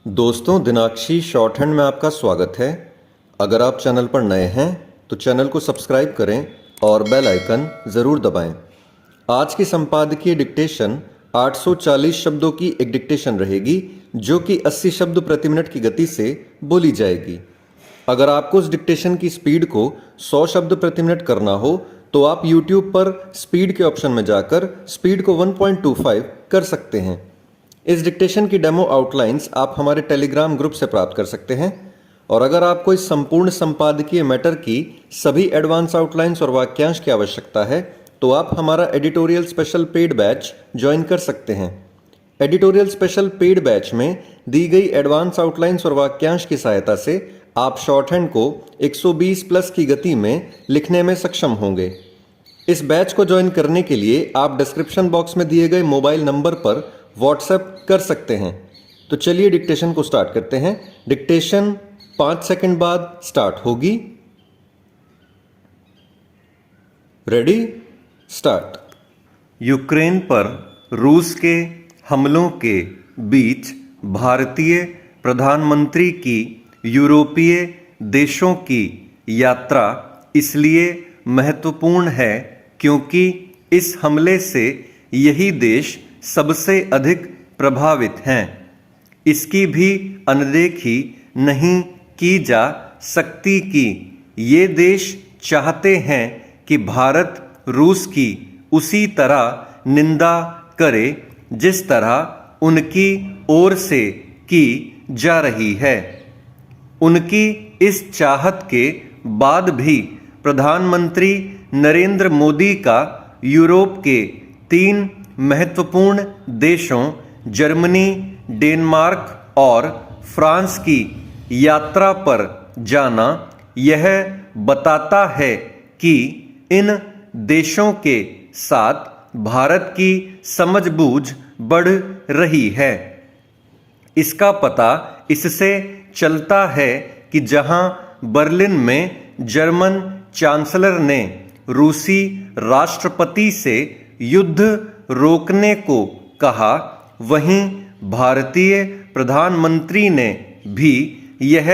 दोस्तों, दिनाक्षी short hand में आपका स्वागत है। अगर आप चैनल पर नए हैं तो चैनल को सब्सक्राइब करें और बेल आइकन ज़रूर दबाएं। आज की संपादकीय डिक्टेशन 840 शब्दों की एक डिक्टेशन रहेगी जो कि 80 शब्द प्रति मिनट की गति से बोली जाएगी। अगर आपको उस डिक्टेशन की स्पीड को 100 शब्द प्रति मिनट करना हो तो आप YouTube पर स्पीड के ऑप्शन में जाकर स्पीड को 1.25 कर सकते हैं। इस डिक्टेशन की डेमो आउटलाइंस आप हमारे टेलीग्राम ग्रुप से प्राप्त कर सकते हैं। और अगर आपको इस संपूर्ण संपादकीय मैटर की सभी एडवांस आउटलाइंस और वाक्यांश की आवश्यकता है तो आप हमारा editorial special paid batch join कर सकते हैं। एडिटोरियल स्पेशल पेड बैच में दी गई एडवांस आउटलाइंस और वाक्यांश की सहायता से आप शॉर्ट हैंड को 120 प्लस की गति में लिखने में सक्षम होंगे। इस बैच को ज्वाइन करने के लिए आप डिस्क्रिप्शन बॉक्स में दिए गए मोबाइल नंबर पर व्हाट्सएप कर सकते हैं। तो चलिए डिक्टेशन को स्टार्ट करते हैं। डिक्टेशन 5 सेकंड बाद स्टार्ट होगी। Ready, start. यूक्रेन पर रूस के हमलों के बीच भारतीय प्रधानमंत्री की यूरोपीय देशों की यात्रा इसलिए महत्वपूर्ण है क्योंकि इस हमले से यही देश सबसे अधिक प्रभावित हैं। इसकी भी अनदेखी नहीं की जा सकती कि ये देश चाहते हैं कि भारत रूस की उसी तरह निंदा करे जिस तरह उनकी ओर से की जा रही है। उनकी इस चाहत के बाद भी प्रधानमंत्री नरेंद्र मोदी का यूरोप के 3 महत्वपूर्ण देशों जर्मनी, डेनमार्क और फ्रांस की यात्रा पर जाना यह बताता है कि इन देशों के साथ भारत की समझबूझ बढ़ रही है। इसका पता इससे चलता है कि जहां बर्लिन में जर्मन चांसलर ने रूसी राष्ट्रपति से युद्ध रोकने को कहा, वहीं भारतीय प्रधानमंत्री ने भी यह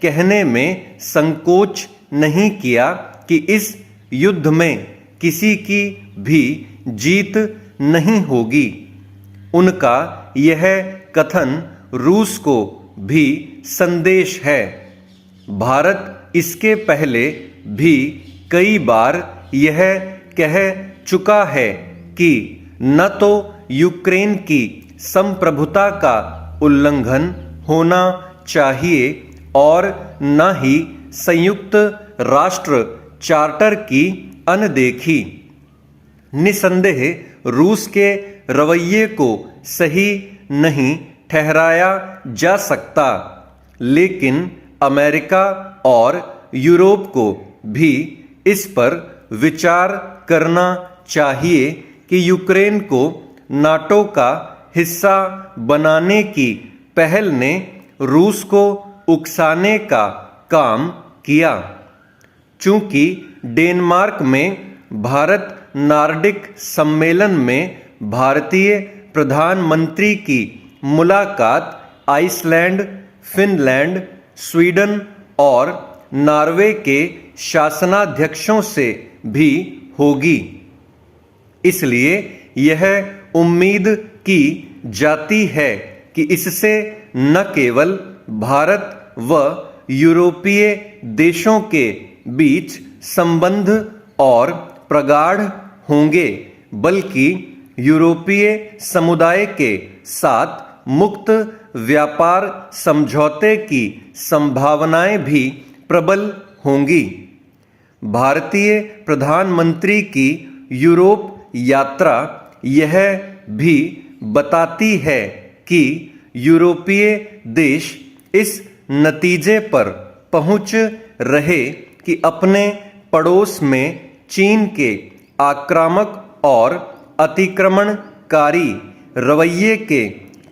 कहने में संकोच नहीं किया कि इस युद्ध में किसी की भी जीत नहीं होगी। उनका यह कथन रूस को भी संदेश है। भारत इसके पहले भी कई बार यह कह चुका है कि न तो यूक्रेन की संप्रभुता का उल्लंघन होना चाहिए और न ही संयुक्त राष्ट्र चार्टर की अनदेखी। निसंदेह रूस के रवैये को सही नहीं ठहराया जा सकता, लेकिन अमेरिका और यूरोप को भी इस पर विचार करना चाहिए कि यूक्रेन को नाटो का हिस्सा बनाने की पहल ने रूस को उकसाने का काम किया। चूंकि डेनमार्क में भारत नार्डिक सम्मेलन में भारतीय प्रधानमंत्री की मुलाकात आइसलैंड, फिनलैंड, स्वीडन और नॉर्वे के शासनाध्यक्षों से भी होगी, इसलिए यह उम्मीद की जाती है कि इससे न केवल भारत व यूरोपीय देशों के बीच संबंध और प्रगाढ़ होंगे, बल्कि यूरोपीय समुदाय के साथ मुक्त व्यापार समझौते की संभावनाएं भी प्रबल होंगी। भारतीय प्रधानमंत्री की यूरोप यात्रा यह भी बताती है कि यूरोपीय देश इस नतीजे पर पहुंच रहे कि अपने पड़ोस में चीन के आक्रामक और अतिक्रमणकारी रवैये के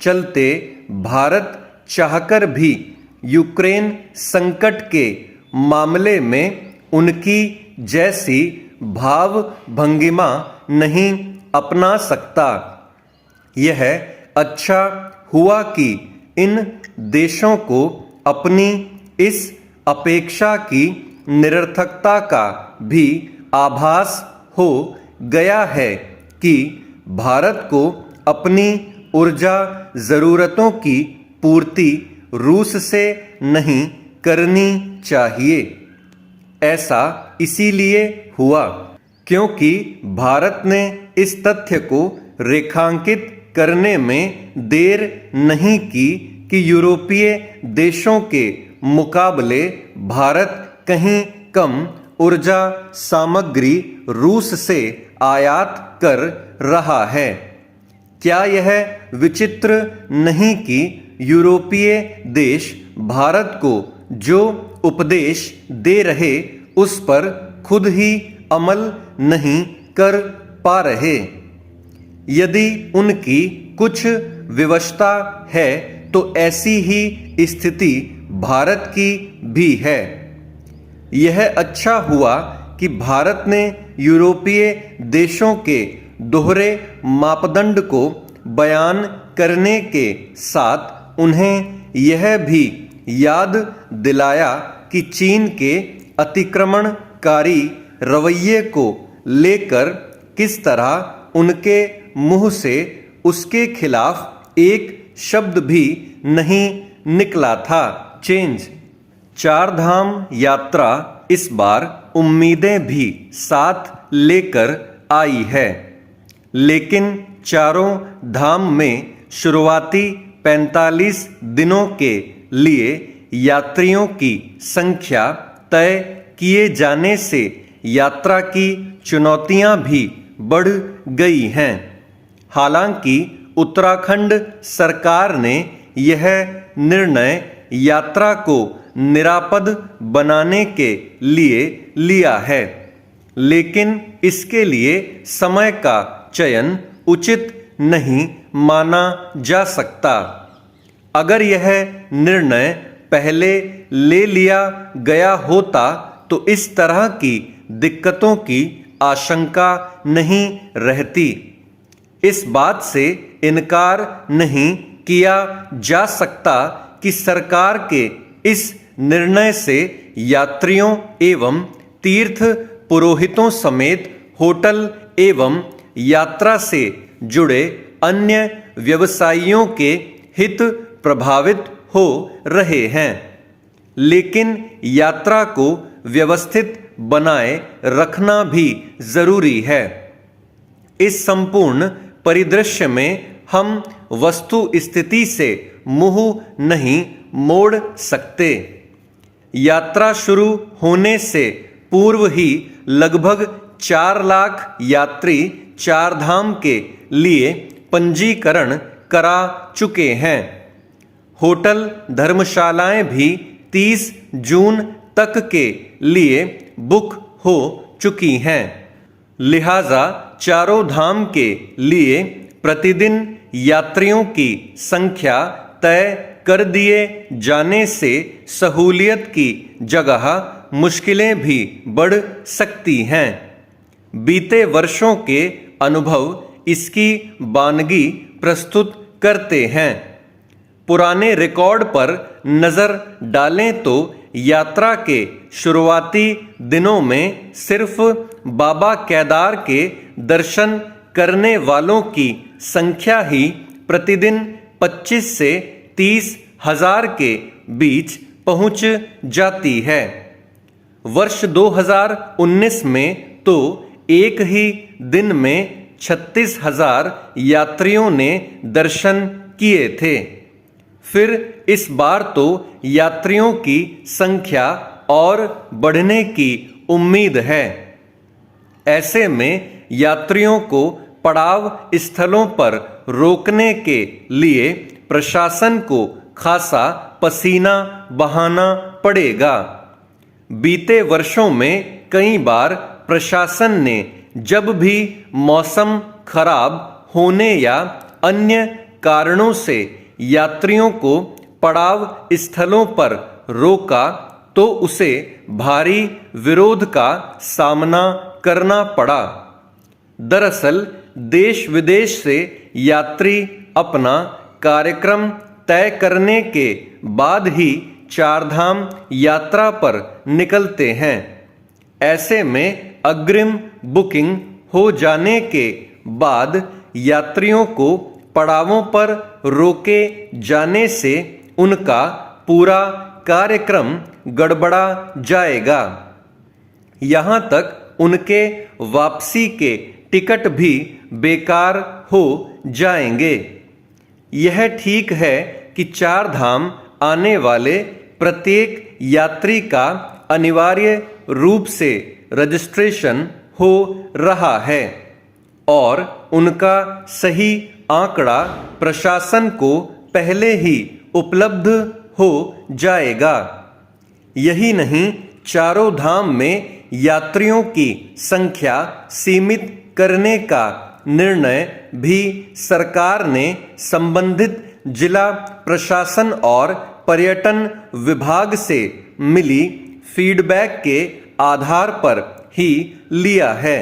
चलते भारत चाहकर भी यूक्रेन संकट के मामले में उनकी जैसी भाव भंगिमा नहीं अपना सकता। यह अच्छा हुआ कि इन देशों को अपनी इस अपेक्षा की निरर्थकता का भी आभास हो गया है कि भारत को अपनी ऊर्जा ज़रूरतों की पूर्ति रूस से नहीं करनी चाहिए। ऐसा इसीलिए हुआ क्योंकि भारत ने इस तथ्य को रेखांकित करने में देर नहीं की कि यूरोपीय देशों के मुकाबले भारत कहीं कम ऊर्जा सामग्री रूस से आयात कर रहा है। क्या यह विचित्र नहीं कि यूरोपीय देश भारत को जो उपदेश दे रहे उस पर खुद ही अमल नहीं कर पा रहे? यदि उनकी कुछ विवशता है तो ऐसी ही स्थिति भारत की भी है। यह अच्छा हुआ कि भारत ने यूरोपीय देशों के दोहरे मापदंड को बयान करने के साथ उन्हें यह भी याद दिलाया कि चीन के अतिक्रमणकारी रवैये को लेकर किस तरह उनके मुंह से उसके खिलाफ एक शब्द भी नहीं निकला था। चेंज। चारधाम यात्रा इस बार उम्मीदें भी साथ लेकर आई है, लेकिन चारों धाम में शुरुआती 45 दिनों के लिए यात्रियों की संख्या तय किए जाने से यात्रा की चुनौतियां भी बढ़ गई हैं। हालांकि उत्तराखंड सरकार ने यह निर्णय यात्रा को निरापद बनाने के लिए लिया है, लेकिन इसके लिए समय का चयन उचित नहीं माना जा सकता। अगर यह निर्णय पहले ले लिया गया होता तो इस तरह की दिक्कतों की आशंका नहीं रहती। इस बात से इनकार नहीं किया जा सकता कि सरकार के इस निर्णय से यात्रियों एवं तीर्थ पुरोहितों समेत होटल एवं यात्रा से जुड़े अन्य व्यवसायियों के हित प्रभावित हो रहे हैं, लेकिन यात्रा को व्यवस्थित बनाए रखना भी जरूरी है। इस संपूर्ण परिदृश्य में हम वस्तु स्थिति से मुंह नहीं मोड़ सकते। यात्रा शुरू होने से पूर्व ही लगभग 4 लाख यात्री चारधाम के लिए पंजीकरण करा चुके हैं। होटल धर्मशालाएं भी 30 जून तक के लिए बुक हो चुकी हैं। लिहाजा चारों धाम के लिए प्रतिदिन यात्रियों की संख्या तय कर दिए जाने से सहूलियत की जगह मुश्किलें भी बढ़ सकती हैं। बीते वर्षों के अनुभव इसकी बानगी प्रस्तुत करते हैं। पुराने रिकॉर्ड पर नजर डालें तो यात्रा के शुरुआती दिनों में सिर्फ बाबा केदार के दर्शन करने वालों की संख्या ही प्रतिदिन 25 से 30 हजार के बीच पहुंच जाती है। वर्ष 2019 में तो एक ही दिन में 36,000 यात्रियों ने दर्शन किए थे। फिर इस बार तो यात्रियों की संख्या और बढ़ने की उम्मीद है। ऐसे में यात्रियों को पड़ाव स्थलों पर रोकने के लिए प्रशासन को खासा पसीना बहाना पड़ेगा। बीते वर्षों में कई बार प्रशासन ने जब भी मौसम खराब होने या अन्य कारणों से यात्रियों को पड़ाव स्थलों पर रोका तो उसे भारी विरोध का सामना करना पड़ा। दरअसल देश विदेश से यात्री अपना कार्यक्रम तय करने के बाद ही चारधाम यात्रा पर निकलते हैं। ऐसे में अग्रिम बुकिंग हो जाने के बाद यात्रियों को पड़ावों पर रोके जाने से उनका पूरा कार्यक्रम गड़बड़ा जाएगा। यहाँ तक उनके वापसी के टिकट भी बेकार हो जाएंगे। यह ठीक है कि चारधाम आने वाले प्रत्येक यात्री का अनिवार्य रूप से रजिस्ट्रेशन हो रहा है और उनका सही आंकड़ा प्रशासन को पहले ही उपलब्ध हो जाएगा। यही नहीं, चारों धाम में यात्रियों की संख्या सीमित करने का निर्णय भी सरकार ने संबंधित जिला प्रशासन और पर्यटन विभाग से मिली फीडबैक के आधार पर ही लिया है।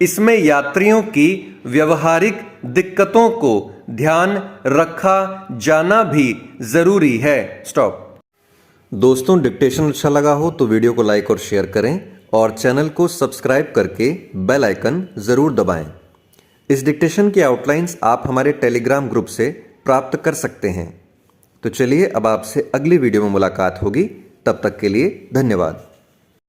इसमें यात्रियों की व्यवहारिक दिक्कतों को ध्यान रखा जाना भी जरूरी है। स्टॉप। दोस्तों, डिक्टेशन अच्छा लगा हो तो वीडियो को लाइक और शेयर करें और चैनल को सब्सक्राइब करके बेल आइकन जरूर दबाएं। इस डिक्टेशन की आउटलाइंस आप हमारे टेलीग्राम ग्रुप से प्राप्त कर सकते हैं। तो चलिए अब आपसे अगली वीडियो में मुलाकात होगी। तब तक के लिए धन्यवाद।